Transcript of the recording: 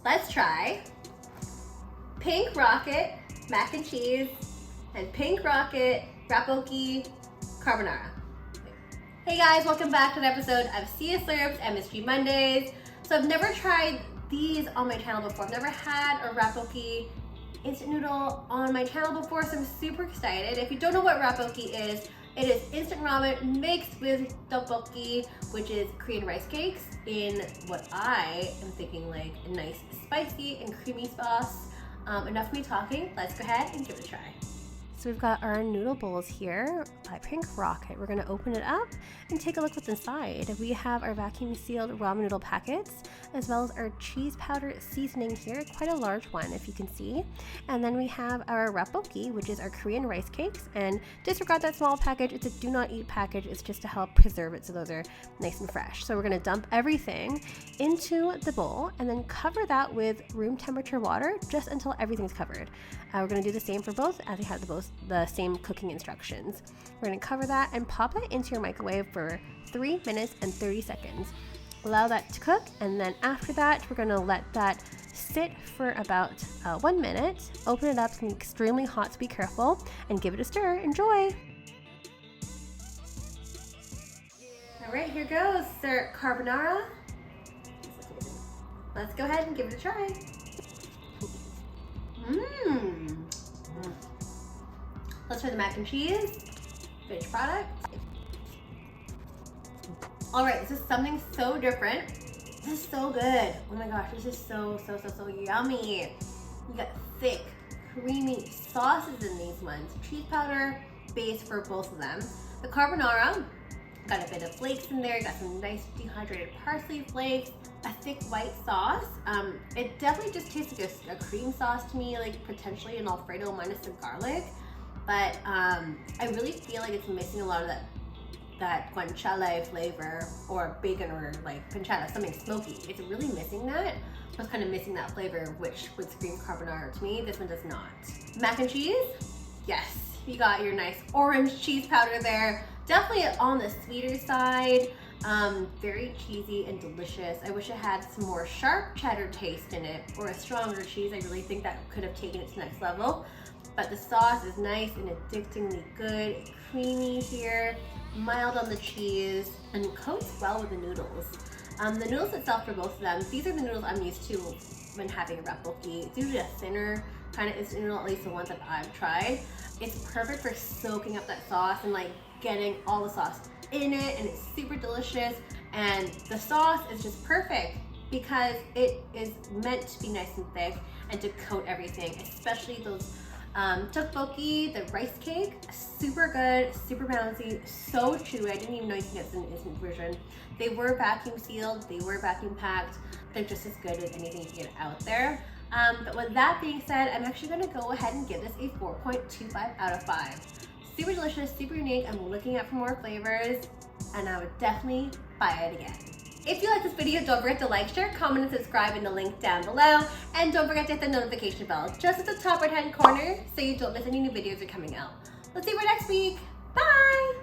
let's try Pink Rocket mac and cheese and Pink Rocket rabokki carbonara. Hey guys, welcome back to an episode of Sia Slurps and Mystery Mondays. So I've never tried these on my channel before. I've never had a rabokki instant noodle on my channel before, so I'm super excited. If you don't know what rabokki is, it is instant ramen mixed with tteokbokki, which is Korean rice cakes, in what I am thinking like a nice spicy and creamy sauce. Enough of me talking, let's go ahead and give it a try. So we've got our noodle bowls here by Pink Rocket. We're gonna open it up and take a look what's inside. We have our vacuum sealed ramen noodle packets, as well as our cheese powder seasoning here, quite a large one if you can see. And then we have our rabokki, which is our Korean rice cakes, and disregard that small package, it's a do not eat package, it's just to help preserve it so those are nice and fresh. So we're gonna dump everything into the bowl and then cover that with room temperature water just until everything's covered. We're gonna do the same for both as we have the same cooking instructions. We're gonna cover that and pop it into your microwave for 3 minutes and 30 seconds. Allow that to cook, and then after that, we're gonna let that sit for about 1 minute. Open it up, it's gonna be extremely hot, so be careful, and give it a stir. Enjoy! All right, here goes, sir carbonara. Let's go ahead and give it a try. Let's try the mac and cheese, finished product. All right, this is something so different. This is so good. Oh my gosh, this is so yummy. You got thick, creamy sauces in these ones. Cheese powder base for both of them. The carbonara, got a bit of flakes in there, got some nice dehydrated parsley flakes, a thick white sauce. It definitely just tastes like a cream sauce to me, like potentially an Alfredo minus the garlic. But I really feel like it's missing a lot of that guanciale flavor, or bacon, or like pancetta, something smoky. It's really missing that. I was kind of missing that flavor, which would scream carbonara to me. This one does not. Mac and cheese, yes. You got your nice orange cheese powder there. Definitely on the sweeter side. Very cheesy and delicious. I wish it had some more sharp cheddar taste in it, or a stronger cheese. I really think that could have taken it to the next level. But the sauce is nice and addictingly good, creamy here, mild on the cheese, and coats well with the noodles. The noodles itself for both of them, these are the noodles I'm used to when having a rabokki. It's usually a thinner kind of instant noodle, at least the ones that I've tried. It's perfect for soaking up that sauce and like getting all the sauce in it, and it's super delicious. And the sauce is just perfect because it is meant to be nice and thick and to coat everything, especially those tteokbokki, the rice cake, super good, super bouncy, so chewy. I didn't even know you can get this in an instant version. They were vacuum sealed, they were vacuum packed. They're just as good as anything you can get out there. But with that being said, I'm actually gonna go ahead and give this a 4.25 out of 5. Super delicious, super unique. I'm looking out for more flavors, and I would definitely buy it again. If you like this video, don't forget to like, share, comment, and subscribe in the link down below. And don't forget to hit the notification bell just at the top right-hand corner so you don't miss any new videos that are coming out. Let's see you next week. Bye!